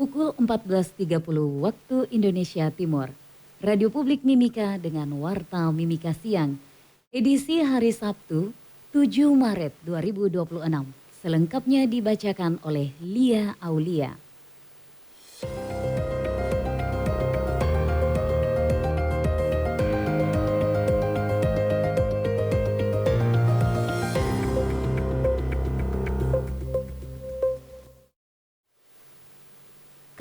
pukul 14.30 waktu Indonesia Timur. Radio Publik Mimika dengan Warta Mimika Siang. Edisi hari Sabtu 7 Maret 2026. Selengkapnya dibacakan oleh Lia Aulia.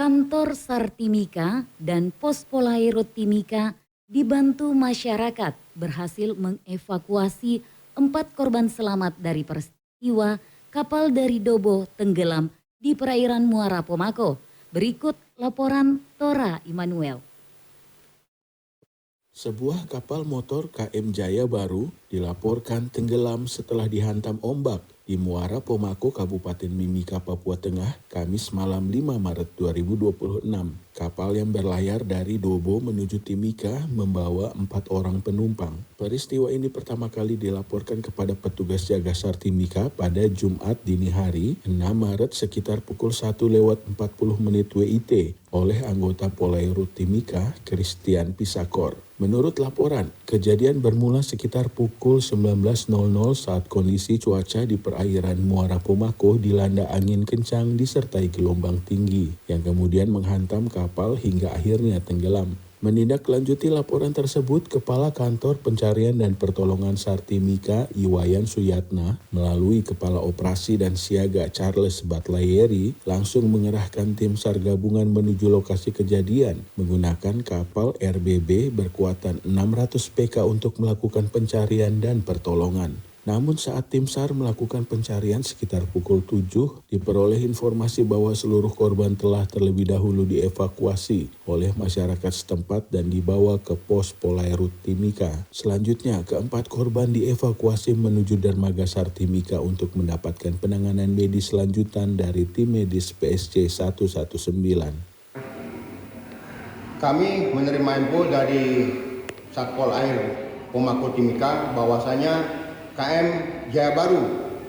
Kantor SAR Timika dan Pos Polairut Timika dibantu masyarakat berhasil mengevakuasi 4 korban selamat dari peristiwa kapal dari Dobo tenggelam di perairan Muara Pomako. Berikut laporan Tora Immanuel. Sebuah kapal motor KM Jaya Baru dilaporkan tenggelam setelah dihantam ombak di Muara Pomako, Kabupaten Mimika, Papua Tengah, Kamis malam 5 Maret 2026. Kapal yang berlayar dari Dobo menuju Timika membawa 4 orang penumpang. Peristiwa ini pertama kali dilaporkan kepada petugas jaga SAR Timika pada Jumat dini hari 6 Maret sekitar pukul 1:40 WIT oleh anggota Polairut Timika, Christian Pisakor. Menurut laporan, kejadian bermula sekitar pukul 19.00 saat kondisi cuaca di perairan Muara Pomako dilanda angin kencang disertai gelombang tinggi yang kemudian menghantam kapal hingga akhirnya tenggelam. Menindaklanjuti laporan tersebut, Kepala Kantor Pencarian dan Pertolongan SAR Timika Iwayan Suyatna melalui Kepala Operasi dan Siaga Charles Batlayeri langsung mengerahkan tim SAR gabungan menuju lokasi kejadian menggunakan kapal RBB berkuatan 600 PK untuk melakukan pencarian dan pertolongan. Namun saat tim SAR melakukan pencarian sekitar pukul 7, diperoleh informasi bahwa seluruh korban telah terlebih dahulu dievakuasi oleh masyarakat setempat dan dibawa ke pos Polairut Timika. Selanjutnya, keempat korban dievakuasi menuju dermaga SAR Timika untuk mendapatkan penanganan medis lanjutan dari tim medis PSC 119. Kami menerima info dari Satpol Air Pomako Timika bahwasanya KM Jaya Baru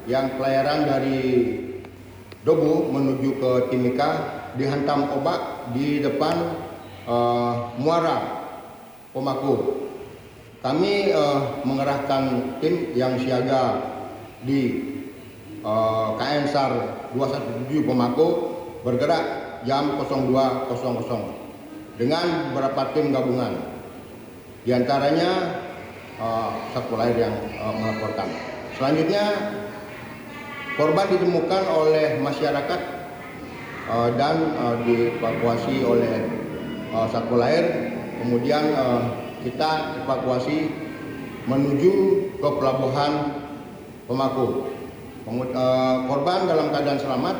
yang pelayaran dari Dobo menuju ke Timika dihantam ombak di depan Muara Pomako. Kami mengerahkan tim yang siaga di KM SAR 217 Pomako bergerak jam 02.00 dengan beberapa tim gabungan. Di antaranya Satpol Air yang melaporkan. Selanjutnya korban ditemukan oleh masyarakat dan dievakuasi oleh Satpol Air. Kemudian kita evakuasi menuju ke pelabuhan Pomako. Korban dalam keadaan selamat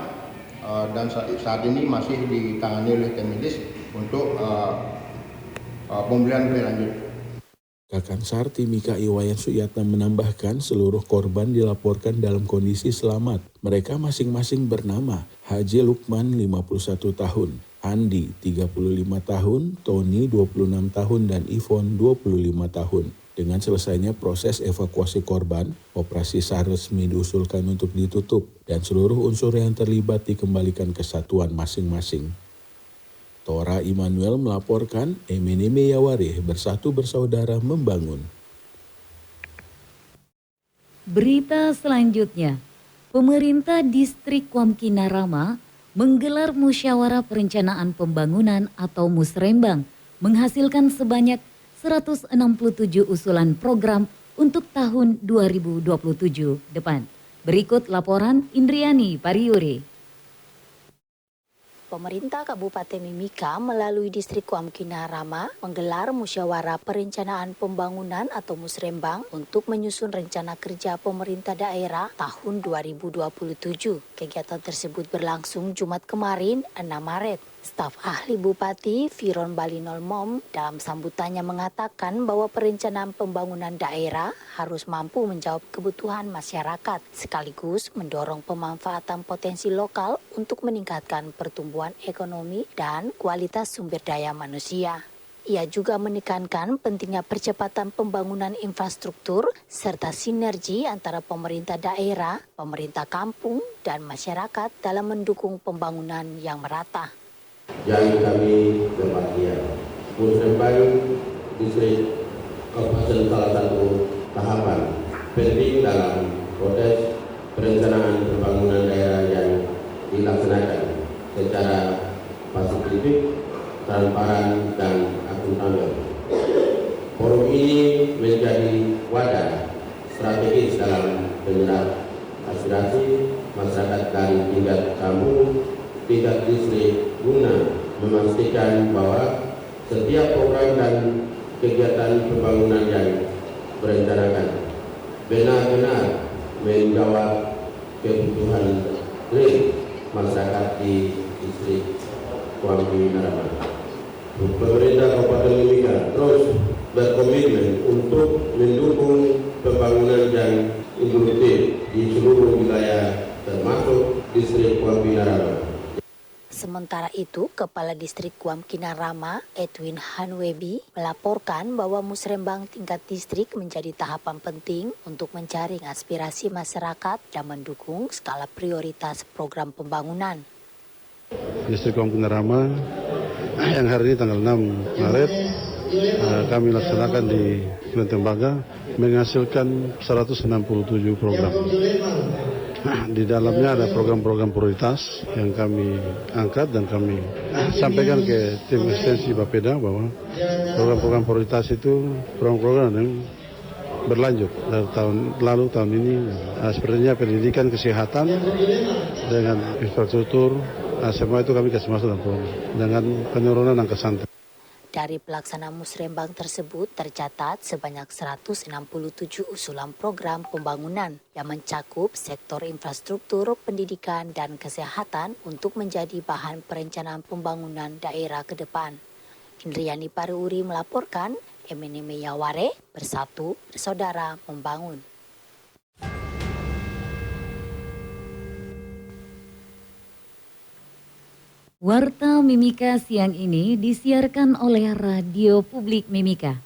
dan saat ini masih ditangani oleh tim medis untuk pembelian lebih lanjut. Kakang SAR Timika Iwayan Suyatna menambahkan seluruh korban dilaporkan dalam kondisi selamat. Mereka masing-masing bernama Haji Lukman 51 tahun, Andi 35 tahun, Tony 26 tahun, dan Ivon 25 tahun. Dengan selesainya proses evakuasi korban, operasi SAR resmi diusulkan untuk ditutup dan seluruh unsur yang terlibat dikembalikan ke satuan masing-masing. Tora Immanuel melaporkan, Emeneme Yawareh bersatu bersaudara membangun. Berita selanjutnya, pemerintah distrik Wamkinarama menggelar musyawarah perencanaan pembangunan atau musrembang menghasilkan sebanyak 167 usulan program untuk tahun 2027 depan. Berikut laporan Indriani Pariure. Pemerintah Kabupaten Mimika melalui Distrik Wamkinarama menggelar musyawarah perencanaan pembangunan atau musrembang untuk menyusun rencana kerja pemerintah daerah tahun 2027. Kegiatan tersebut berlangsung Jumat kemarin 6 Maret. Staf ahli Bupati Viron Balinol Mom dalam sambutannya mengatakan bahwa perencanaan pembangunan daerah harus mampu menjawab kebutuhan masyarakat sekaligus mendorong pemanfaatan potensi lokal untuk meningkatkan pertumbuhan ekonomi dan kualitas sumber daya manusia. Ia juga menekankan pentingnya percepatan pembangunan infrastruktur serta sinergi antara pemerintah daerah, pemerintah kampung, dan masyarakat dalam mendukung pembangunan yang merata. yang kami berbahagia. Musrembang distrik Kabupaten salah satu tahapan penting dalam proses perencanaan pembangunan daerah yang dilaksanakan secara pasifik, transparan, dan akuntabel. Forum ini menjadi wadah strategis dalam menyerap aspirasi masyarakat dari tingkat kampung, tingkat distrik guna memastikan bahwa setiap program dan kegiatan pembangunan yang berencanakan benar-benar menjawab kebutuhan real masyarakat di distrik Kuambi Narama. Pemerintah Kabupaten Mimika terus berkomitmen untuk mendukung pembangunan yang inklusif di seluruh wilayah termasuk distrik Kuambi Narama. Sementara itu, Kepala Distrik Kuam Kinarama, Edwin Hanwebi, melaporkan bahwa musrembang tingkat distrik menjadi tahapan penting untuk menjaring aspirasi masyarakat dan mendukung skala prioritas program pembangunan. Distrik Kuam Kinarama yang hari ini tanggal 6 Maret kami laksanakan di Tembaga menghasilkan 167 program. Di dalamnya ada program-program prioritas yang kami angkat dan kami sampaikan ke tim ekstensi Bapeda bahwa program-program prioritas itu program-program yang berlanjut dari tahun lalu, tahun ini. Sepertinya pendidikan, kesehatan dengan infrastruktur, semua itu kami kasih masuk dalam program dengan penurunan angka stunting. Dari pelaksanaan musrembang tersebut tercatat sebanyak 167 usulan program pembangunan yang mencakup sektor infrastruktur, pendidikan, dan kesehatan untuk menjadi bahan perencanaan pembangunan daerah ke depan. Indriani Pariuri melaporkan, MNM Yaware, bersatu, bersaudara, membangun. Warta Mimika siang ini disiarkan oleh Radio Publik Mimika.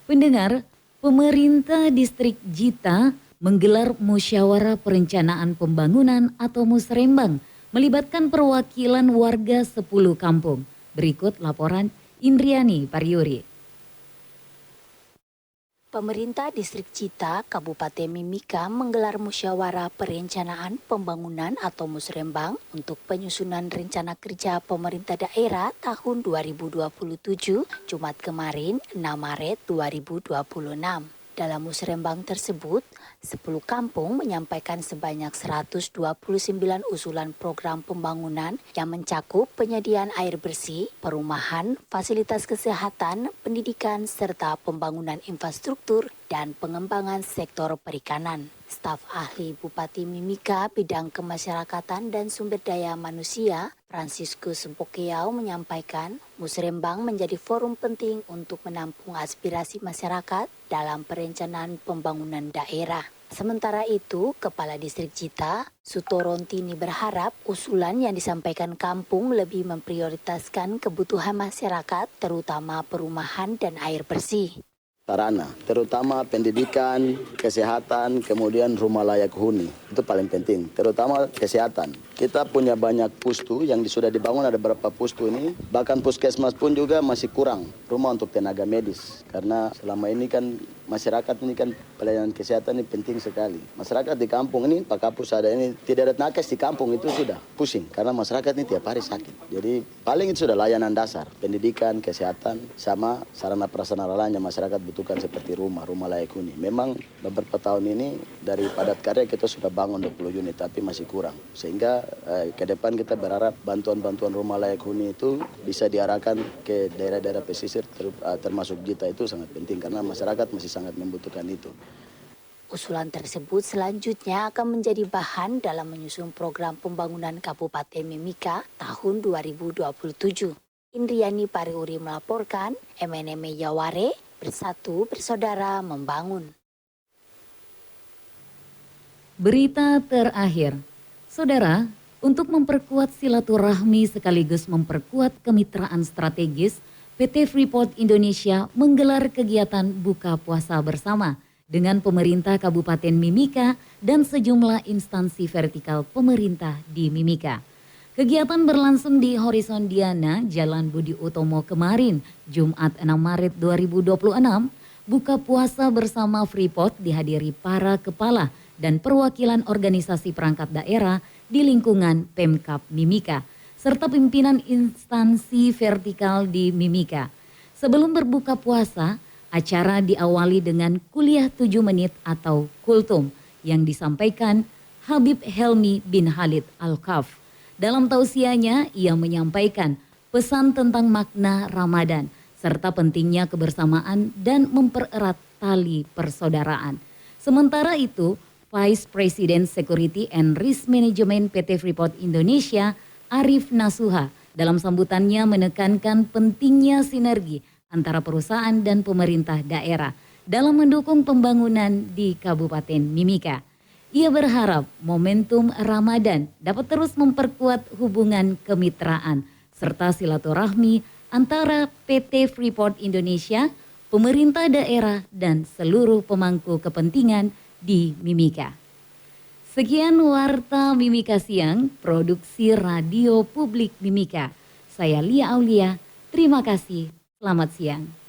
Pendengar, pemerintah distrik Jita menggelar musyawarah perencanaan pembangunan atau musrembang melibatkan perwakilan warga 10 kampung. Berikut laporan Indriani Pariuri. Pemerintah Distrik Jita, Kabupaten Mimika menggelar musyawarah perencanaan pembangunan atau musrembang untuk penyusunan rencana kerja pemerintah daerah tahun 2027, Jumat kemarin 6 Maret 2026. Dalam musrembang tersebut, 10 kampung menyampaikan sebanyak 129 usulan program pembangunan yang mencakup penyediaan air bersih, perumahan, fasilitas kesehatan, pendidikan, serta pembangunan infrastruktur dan pengembangan sektor perikanan. Staf ahli Bupati Mimika bidang kemasyarakatan dan sumber daya manusia, Franciscus Sempokeau menyampaikan, musrembang menjadi forum penting untuk menampung aspirasi masyarakat dalam perencanaan pembangunan daerah. Sementara itu, Kepala Distrik Jita, Sutorontini berharap usulan yang disampaikan kampung lebih memprioritaskan kebutuhan masyarakat, terutama perumahan dan air bersih. Sarana, terutama pendidikan, kesehatan, kemudian rumah layak huni. Itu paling penting, terutama kesehatan. Kita punya banyak pustu yang sudah dibangun, ada beberapa pustu ini. Bahkan puskesmas pun juga masih kurang rumah untuk tenaga medis. Karena selama ini kan masyarakat ini kan pelayanan kesehatan ini penting sekali. Masyarakat di kampung ini, Pak Kapus ada ini, tidak ada nakes di kampung itu sudah pusing. Karena masyarakat ini tiap hari sakit. Jadi paling itu sudah layanan dasar, pendidikan, kesehatan, sama sarana prasarana lainnya masyarakat butuhkan seperti rumah layak huni. Memang beberapa tahun ini dari padat karya kita sudah bangun 20 unit, tapi masih kurang. Sehingga ke depan kita berharap bantuan-bantuan rumah layak huni itu bisa diarahkan ke daerah-daerah pesisir termasuk Jita. Itu sangat penting karena masyarakat masih sangat membutuhkan itu. Usulan tersebut selanjutnya akan menjadi bahan dalam menyusun program pembangunan Kabupaten Mimika tahun 2027. Indriani Pariuri melaporkan, MNM Yaware, bersatu, bersaudara, membangun. Berita terakhir, Saudara, untuk memperkuat silaturahmi sekaligus memperkuat kemitraan strategis, PT Freeport Indonesia menggelar kegiatan buka puasa bersama dengan pemerintah Kabupaten Mimika dan sejumlah instansi vertikal pemerintah di Mimika. Kegiatan berlangsung di Horizon Diana, Jalan Budi Utomo kemarin, Jumat 6 Maret 2026. Buka puasa bersama Freeport dihadiri para kepala dan perwakilan organisasi perangkat daerah di lingkungan Pemkab Mimika, serta pimpinan instansi vertikal di Mimika. Sebelum berbuka puasa, acara diawali dengan kuliah 7 menit atau kultum yang disampaikan Habib Helmi bin Khalid Al-Kaf. Dalam tausiahnya, ia menyampaikan pesan tentang makna Ramadan serta pentingnya kebersamaan dan mempererat tali persaudaraan. Sementara itu, Vice President Security and Risk Management PT Freeport Indonesia, Arif Nasuha, dalam sambutannya menekankan pentingnya sinergi antara perusahaan dan pemerintah daerah dalam mendukung pembangunan di Kabupaten Mimika. Ia berharap momentum Ramadan dapat terus memperkuat hubungan kemitraan serta silaturahmi antara PT Freeport Indonesia, pemerintah daerah, dan seluruh pemangku kepentingan di Mimika. Sekian Warta Mimika Siang, produksi Radio Publik Mimika. Saya Lia Aulia, terima kasih, selamat siang.